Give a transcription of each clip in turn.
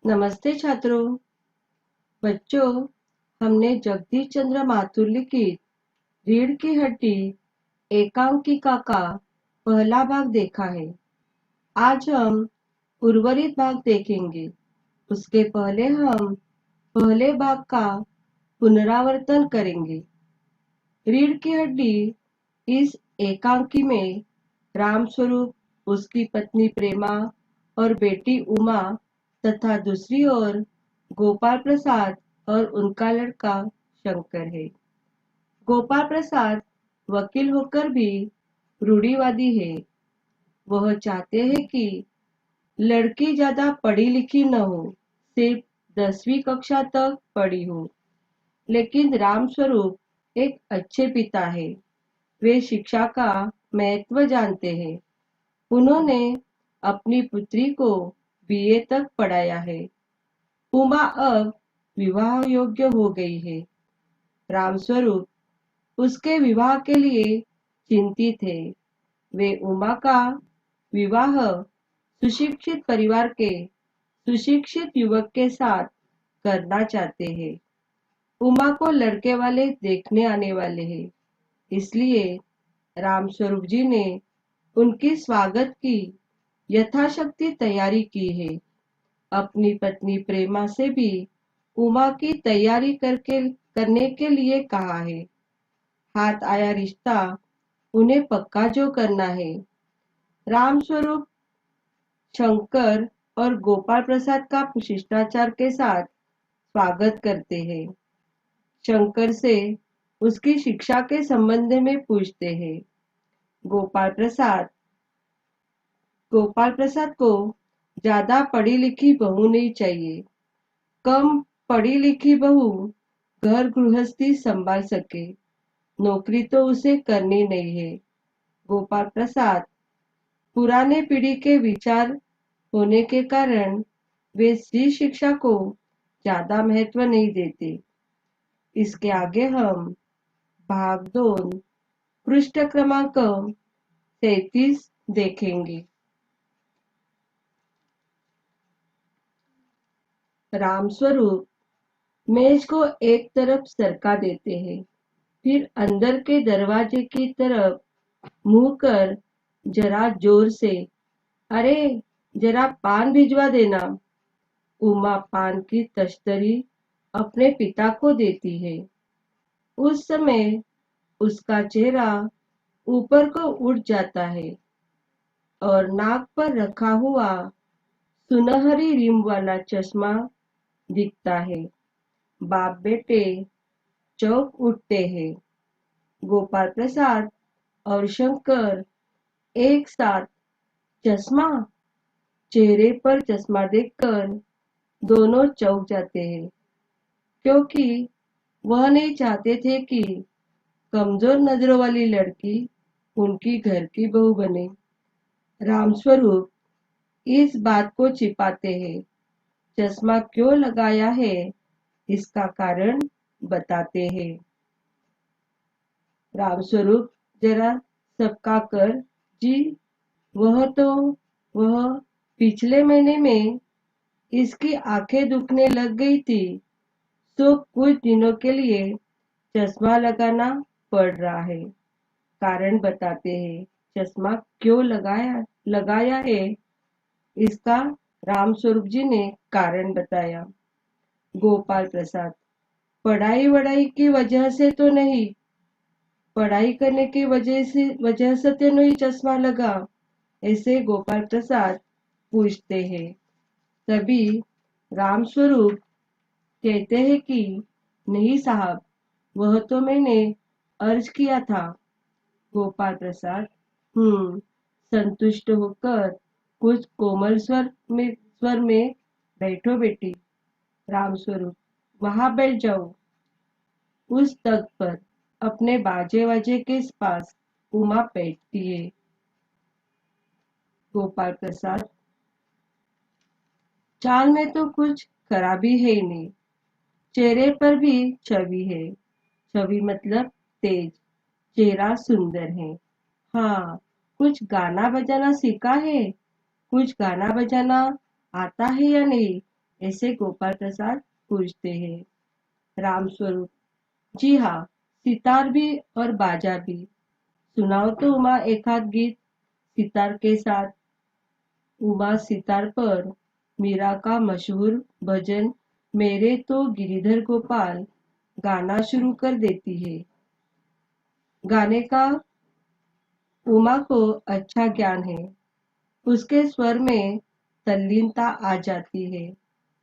नमस्ते छात्रों। बच्चों, हमने जगदीश चंद्र माथुर लिखित रीढ़ की हड्डी एकांकिका का पहला भाग देखा है। आज हम उर्वरित भाग देखेंगे। उसके पहले हम पहले भाग का पुनरावर्तन करेंगे। रीढ़ की हड्डी इस एकांकी में रामस्वरूप, उसकी पत्नी प्रेमा और बेटी उमा तथा दूसरी ओर गोपाल प्रसाद और उनका लड़का शंकर है। गोपाल प्रसाद वकील होकर भी रूढ़िवादी है। वह चाहते हैं कि लड़की ज्यादा पढ़ी लिखी न हो, सिर्फ 10वीं कक्षा तक पढ़ी हो। लेकिन रामस्वरूप एक अच्छे पिता है। वे शिक्षा का महत्व जानते हैं। उन्होंने अपनी पुत्री को बीए तक पढ़ाया है। उमा अब विवाह योग्य हो गई है। रामस्वरूप उसके विवाह के लिए चिंतित है। वे उमा का विवाह सुशिक्षित परिवार के सुशिक्षित युवक के साथ करना चाहते हैं। उमा को लड़के वाले देखने आने वाले हैं, इसलिए रामस्वरूप जी ने उनकी स्वागत की यथाशक्ति तैयारी की है। अपनी पत्नी प्रेमा से भी उमा की तैयारी करने के लिए कहा है। हाथ आया रिश्ता उन्हें पक्का जो करना है। रामस्वरूप शंकर और गोपाल प्रसाद का शिष्टाचार के साथ स्वागत करते हैं। शंकर से उसकी शिक्षा के संबंध में पूछते हैं। गोपाल प्रसाद को ज्यादा पढ़ी लिखी बहू नहीं चाहिए। कम पढ़ी लिखी बहू घर गृहस्थी संभाल सके, नौकरी तो उसे करनी नहीं है। गोपाल प्रसाद पुराने पीढ़ी के विचार होने के कारण वे स्त्री शिक्षा को ज्यादा महत्व नहीं देते। इसके आगे हम भाग 2 पृष्ठ क्रमांक 33 देखेंगे। रामस्वरूप मेज को एक तरफ सरका देते हैं, फिर अंदर के दरवाजे की तरफ मुंह कर जरा जोर से, अरे जरा पान भिजवा देना। उमा पान की तश्तरी अपने पिता को देती है। उस समय उसका चेहरा ऊपर को उठ जाता है और नाक पर रखा हुआ सुनहरी रिम वाला चश्मा दिखता है। बाप बेटे चौंक उठते हैं। गोपाल प्रसाद और शंकर एक साथ चश्मा, चेहरे पर चश्मा देखकर दोनों चौंक जाते हैं, क्योंकि वह नहीं चाहते थे कि कमजोर नजरों वाली लड़की उनकी घर की बहू बने। रामस्वरूप इस बात को छिपाते हैं। चश्मा क्यों लगाया है इसका कारण बताते हैं। रामस्वरूप जरा सबका कर, जी वह पिछले महीने में इसकी आंखें दुखने लग गई थी, तो कुछ दिनों के लिए चश्मा लगाना पड़ रहा है। कारण बताते हैं। चश्मा क्यों लगाया है इसका रामस्वरूप जी ने कारण बताया। गोपाल प्रसाद पढ़ाई वढ़ाई की वजह से तो नहीं, पढ़ाई करने की वजह से तो नहीं चश्मा लगा, ऐसे गोपाल प्रसाद पूछते हैं। तभी रामस्वरूप कहते हैं कि नहीं साहब, वह तो मैंने अर्ज किया था। गोपाल प्रसाद संतुष्ट होकर कुछ कोमल स्वर में बैठो बेटी। रामस्वरूप वहां बैठ जाओ। उस तख्त पर अपने बाजे वाजे के पास उमा बैठती है। गोपाल प्रसाद चाल में तो कुछ खराबी है ही नहीं, चेहरे पर भी छवि है। छवि मतलब तेज, चेहरा सुंदर है। हाँ, कुछ गाना बजाना सीखा है? कुछ गाना बजाना आता है या नहीं? ऐसे गोपाल प्रसाद पूछते हैं। रामस्वरूप, जी हाँ, सितार भी और बाजा भी। सुनाओ तो उमा एक आध गीत सितार के साथ। उमा सितार पर मीरा का मशहूर भजन मेरे तो गिरिधर गोपाल गाना शुरू कर देती है। गाने का उमा को अच्छा ज्ञान है। उसके स्वर में तल्लीनता आ जाती है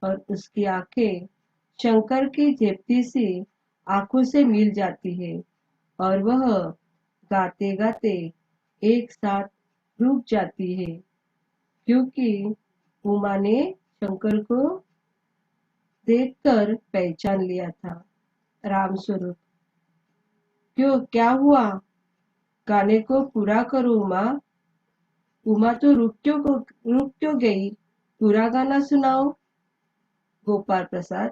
और उसकी आंखें शंकर की झेपती सी आंखों से मिल जाती है और वह गाते गाते एक साथ रुक जाती है, क्योंकि उमा ने शंकर को देखकर पहचान लिया था। रामस्वरूप, क्यों, क्या हुआ? गाने को पूरा करो उमा। उमा तो रुक क्यों गई? पूरा गाना सुनाओ। गोपाल प्रसाद,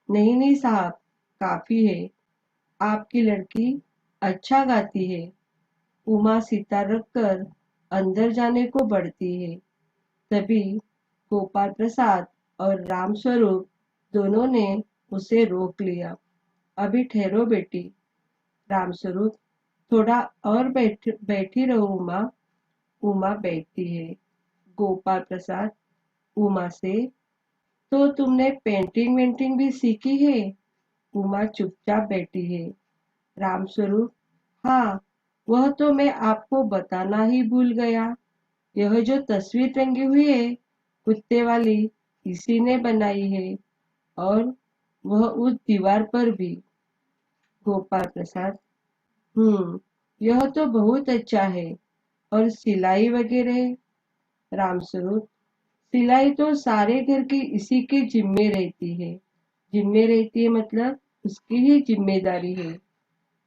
नहीं नहीं साहब, काफी है। आपकी लड़की अच्छा गाती है। उमा सितार रखकर अंदर जाने को बढ़ती है। तभी गोपाल प्रसाद और रामस्वरूप दोनों ने उसे रोक लिया। अभी ठहरो बेटी। रामस्वरूप, थोड़ा और बैठी रहो उमा। उमा बैठती है। गोपाल प्रसाद उमा से, तो तुमने पेंटिंग वेंटिंग भी सीखी है? उमा चुपचाप बैठी है। रामस्वरूप, हाँ, वह तो मैं आपको बताना ही भूल गया। यह जो तस्वीर टंगी हुई है कुत्ते वाली, इसी ने बनाई है, और वह उस दीवार पर भी। गोपाल प्रसाद, यह तो बहुत अच्छा है। और सिलाई वगैरह? रामस्वरूप, सिलाई तो सारे घर की इसी के जिम्मे रहती है। जिम्मे रहती है मतलब उसकी ही जिम्मेदारी है।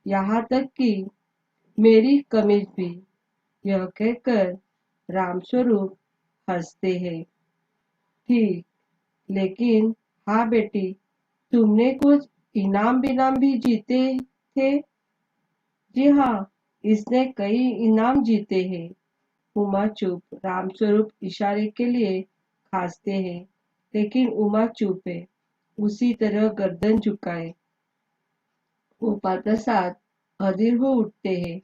यहाँ तक कि मेरी कमीज भी। यह कहकर रामस्वरूप हंसते हैं। ठीक, लेकिन हाँ बेटी, तुमने कुछ इनाम बिनाम भी जीते थे? जी हाँ, इसने कई इनाम जीते हैं। उमा चुप। रामस्वरूप इशारे के लिए खांसते हैं, लेकिन उमा चुप है, उसी तरह गर्दन झुकाए। गोपाल प्रसाद अधीर हो उठते हैं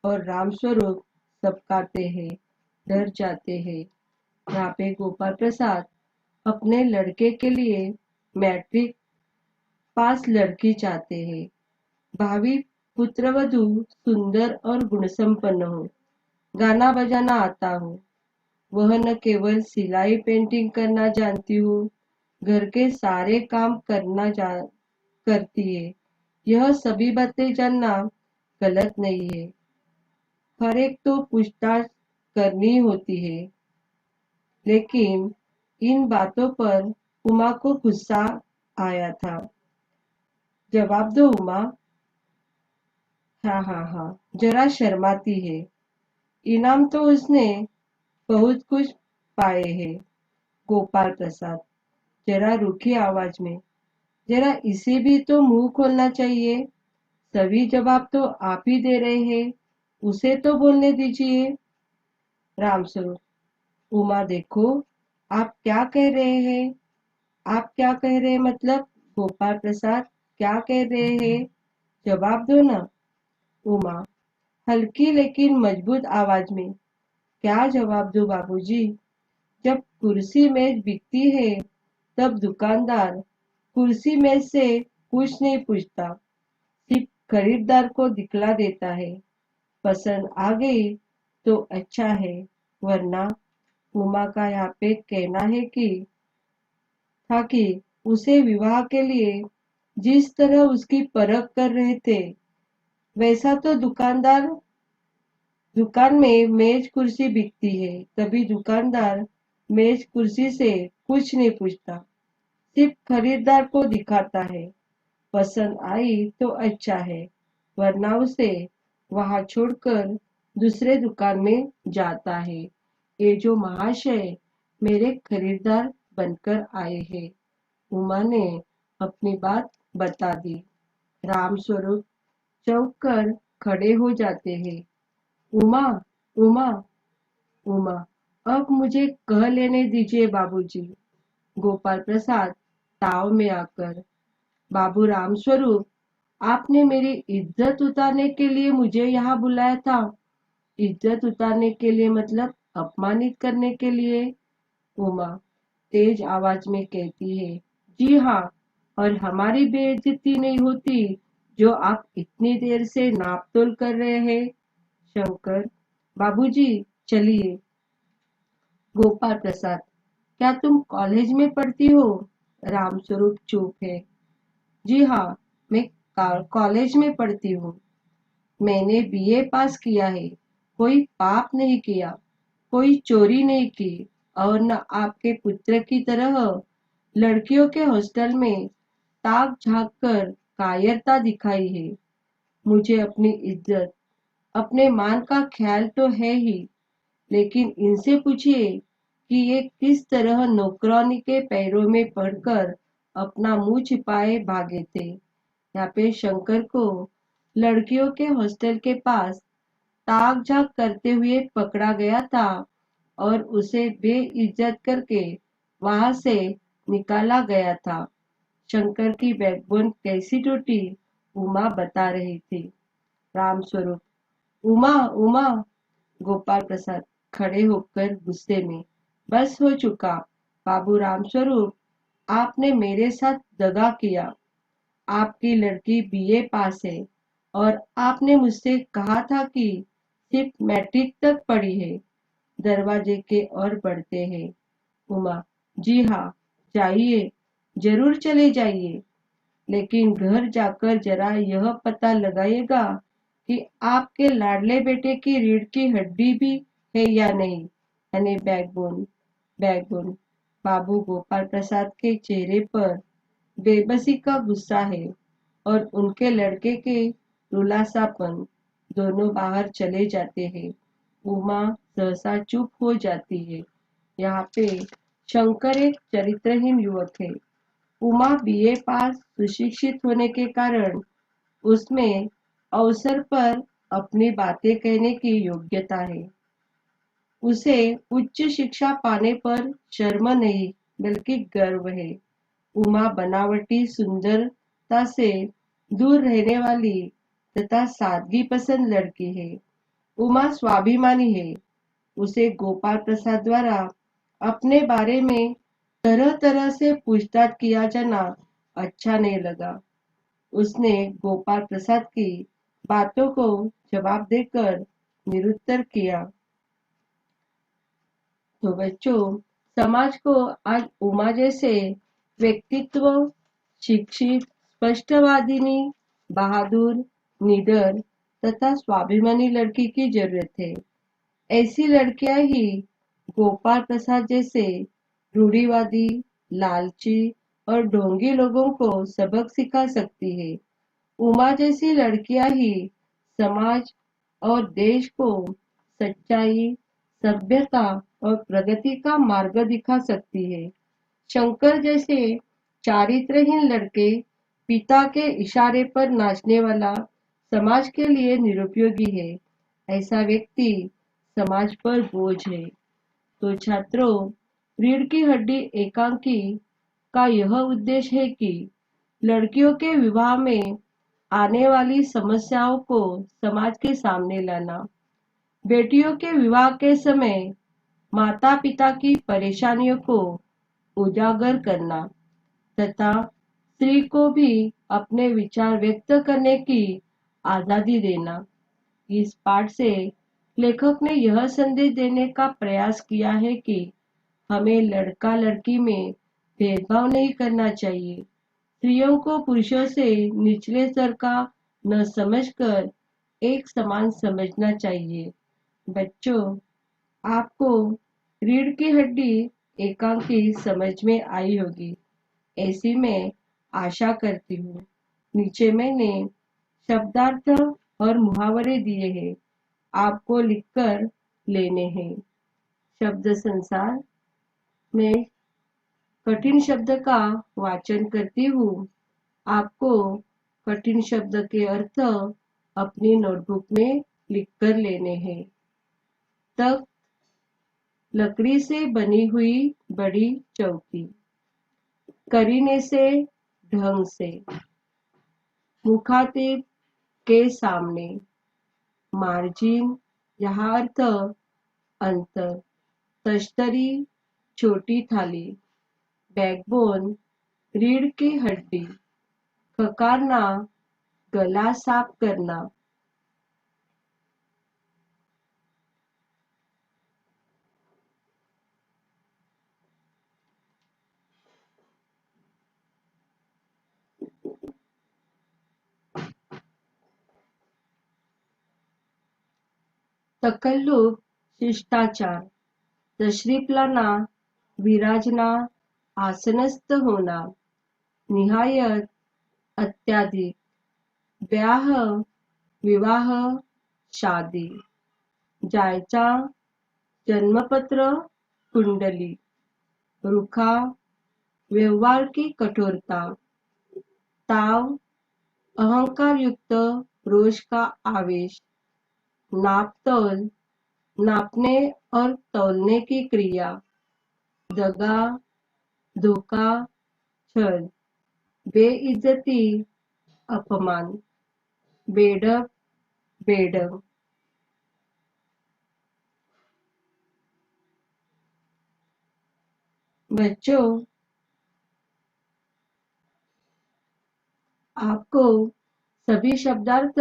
और रामस्वरूप सबकाते हैं, डर जाते हैं। यहाँ पे गोपाल प्रसाद अपने लड़के के लिए मैट्रिक पास लड़की चाहते हैं। भावी पुत्रवधु सुंदर और गुणसंपन्न हो, गाना बजाना आता हो। वह न केवल सिलाई पेंटिंग करना जानती हो, घर के सारे काम करती है। यह सभी बातें जानना गलत नहीं है। हर एक तो पूछताछ करनी होती है, लेकिन इन बातों पर उमा को गुस्सा आया था। जवाब दो उमा। हाँ हाँ हाँ, जरा शर्माती है। इनाम तो उसने बहुत कुछ पाए हैं। गोपाल प्रसाद जरा रूखी आवाज में, जरा इसे भी तो मुंह खोलना चाहिए। सभी जवाब तो आप ही दे रहे हैं, उसे तो बोलने दीजिए। रामस्वरूप, उमा देखो, आप क्या कह रहे हैं? आप क्या कह रहे हैं मतलब? गोपाल प्रसाद, क्या कह रहे हैं? जवाब दो ना। उमा हल्की लेकिन मजबूत आवाज में, क्या जवाब दूं बाबूजी? जब कुर्सी मेज बिकती है तब दुकानदार कुर्सी मेज से कुछ नहीं पूछता, सिर्फ खरीदार को दिखला देता है। पसंद आ गई तो अच्छा है, वरना। उमा का यहाँ पे कहना है कि था कि उसे विवाह के लिए जिस तरह उसकी परख कर रहे थे, वैसा तो दुकान में मेज कुर्सी बिकती है, तभी दुकानदार मेज कुर्सी से कुछ नहीं पूछता, सिर्फ खरीदार को दिखाता है। पसंद आई तो अच्छा है, वरना उसे वहां छोड़कर दूसरे दुकान में जाता है। ये जो महाशय मेरे खरीदार बनकर आए हैं। उमा ने अपनी बात बता दी। रामस्वरूप चौंक कर खड़े हो जाते हैं। उमा, उमा, उमा, अब मुझे कह लेने दीजिए बाबूजी। गोपाल प्रसाद ताव में आकर, बाबू रामस्वरूप, आपने मेरी इज्जत उतारने के लिए मुझे यहाँ बुलाया था। इज्जत उतारने के लिए मतलब अपमानित करने के लिए? उमा तेज आवाज में कहती है, जी हाँ, और हमारी बेइज्जती नहीं होती जो आप इतनी देर से नापतोल कर रहे हैं। शंकर, बाबूजी चलिए। गोपाल प्रसाद, क्या तुम कॉलेज में पढ़ती हो? रामस्वरूप चुप है। जी हाँ, मैं कॉलेज में पढ़ती हूँ। मैंने बीए पास किया है। कोई पाप नहीं किया, कोई चोरी नहीं की, और न आपके पुत्र की तरह लड़कियों के हॉस्टल में ताक झांक कर कायरता दिखाई है। मुझे अपनी इज्जत, अपने मान का ख्याल तो है ही, लेकिन इनसे पूछिए कि ये किस तरह नौकरानी के पैरों में पड़कर अपना मुंह छिपाए भागे थे। यहाँ पे शंकर को लड़कियों के हॉस्टल के पास ताक झांक करते हुए पकड़ा गया था और उसे बेइज्जत करके वहां से निकाला गया था। शंकर की बैकबोन कैसी टूटी, उमा बता रही थी। रामस्वरूप, उमा उमा। गोपाल प्रसाद खड़े होकर गुस्से में, बस हो चुका। बाबू रामस्वरूप, आपने मेरे साथ दगा किया। आपकी लड़की बीए पास है और आपने मुझसे कहा था कि सिर्फ मैट्रिक तक पढ़ी है। दरवाजे के और बढ़ते हैं। उमा, जी हाँ, जाइए, जरूर चले जाइए, लेकिन घर जाकर जरा यह पता लगाइएगा कि आपके लाडले बेटे की रीढ़ की हड्डी भी है या नहीं, यानी बैकबोन। बैकबोन। बाबू गोपाल प्रसाद के चेहरे पर बेबसी का गुस्सा है और उनके लड़के के रुलासापन। दोनों बाहर चले जाते हैं। उमा सहसा चुप हो जाती है। यहाँ पे शंकर एक चरित्रहीन युवक है। उमा बीए पास सुशिक्षित होने के कारण उसमें अवसर पर अपनी बातें कहने की योग्यता है। उसे उच्च शिक्षा पाने पर शर्म नहीं बल्कि गर्व है। उमा बनावटी सुंदरता से दूर रहने वाली तथा सादगी पसंद लड़की है। उमा स्वाभिमानी है। उसे गोपाल प्रसाद द्वारा अपने बारे में तरह तरह से पूछताछ किया जाना अच्छा नहीं लगा। उसने गोपाल प्रसाद की बातों को जवाब देकर निरुत्तर किया। तो बच्चों, समाज को आज उमा जैसे व्यक्तित्व, शिक्षित, स्पष्टवादिनी, बहादुर, निडर तथा स्वाभिमानी लड़की की जरूरत है। ऐसी लड़कियां ही गोपाल प्रसाद जैसे रूढ़िवादी, लालची और ढोंगी लोगों को सबक सिखा सकती है। उमा जैसी लड़कियां ही समाज और देश को सच्चाई, सभ्यता और प्रगति का मार्ग दिखा सकती है। शंकर जैसे चारित्रहीन लड़के, पिता के इशारे पर नाचने वाला, समाज के लिए निरुपयोगी है। ऐसा व्यक्ति समाज पर बोझ है। तो छात्रों, रीढ़ की हड्डी एकांकी का यह उद्देश्य है कि लड़कियों के विवाह में आने वाली समस्याओं को समाज के सामने लाना, बेटियों के विवाह के समय माता पिता की परेशानियों को उजागर करना तथा स्त्री को भी अपने विचार व्यक्त करने की आजादी देना। इस पाठ से लेखक ने यह संदेश देने का प्रयास किया है कि हमें लड़का लड़की में भेदभाव नहीं करना चाहिए। स्त्रियों को पुरुषों से निचले स्तर का न समझकर एक समान समझना चाहिए। बच्चों, आपको रीढ़ की हड्डी एकांकी समझ में आई होगी, ऐसी मैं आशा करती हूँ। नीचे मैंने शब्दार्थ और मुहावरे दिए हैं, आपको लिखकर लेने हैं। शब्द संसार में कठिन शब्द का वाचन करती हूँ। आपको कठिन शब्द के अर्थ अपनी नोटबुक में लिखकर लेने हैं। तख्त, लकड़ी से बनी हुई बड़ी चौकी। करीने से ढंग से, मुखातिब के सामने, मार्जिन यहाँ अर्थ अंतर, तश्तरी छोटी थाली, बैकबोन रीढ़ की हड्डी, खकारना गला साफ करना, तकल्लुफ शिष्टाचार, तशरीफ लाना विराजना, आसनस्थ होना, निहायत अत्याधिक, ब्याह विवाह शादी, जायचा जन्मपत्र कुंडली, रुखा व्यवहार की कठोरता, ताव अहंकार युक्त रोष का आवेश, नापतोल नापने और तौलने की क्रिया, दगा धोखा छल, बेइज्जती अपमान, बेढप बेढंग। बच्चों, आपको सभी शब्दार्थ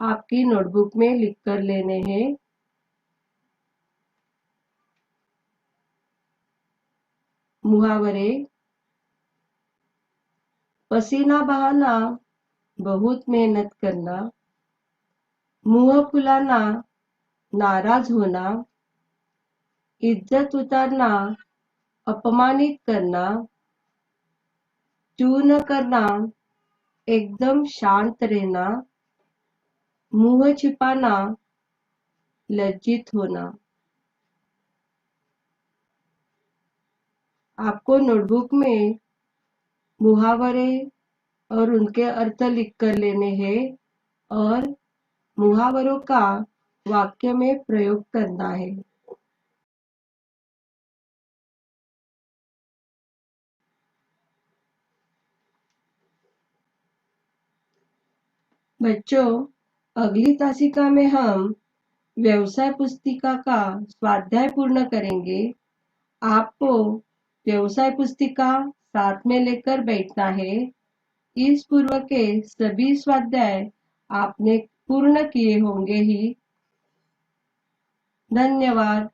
आपकी नोटबुक में लिख कर लेने हैं। मुहावरे, पसीना बहाना, बहुत मेहनत करना, मुंह फुलाना, नाराज होना, इज्जत उतारना, अपमानित करना, चू न करना, एकदम शांत रहना, मुंह छिपाना, लज्जित होना। आपको नोटबुक में मुहावरे और उनके अर्थ लिख कर लेने हैं और मुहावरों का वाक्य में प्रयोग करना है। बच्चों, अगली तासिका में हम व्यवसाय पुस्तिका का स्वाध्याय पूर्ण करेंगे। आपको व्यवसाय पुस्तिका साथ में लेकर बैठना है। इस पूर्व के सभी स्वाध्याय आपने पूर्ण किए होंगे ही। धन्यवाद।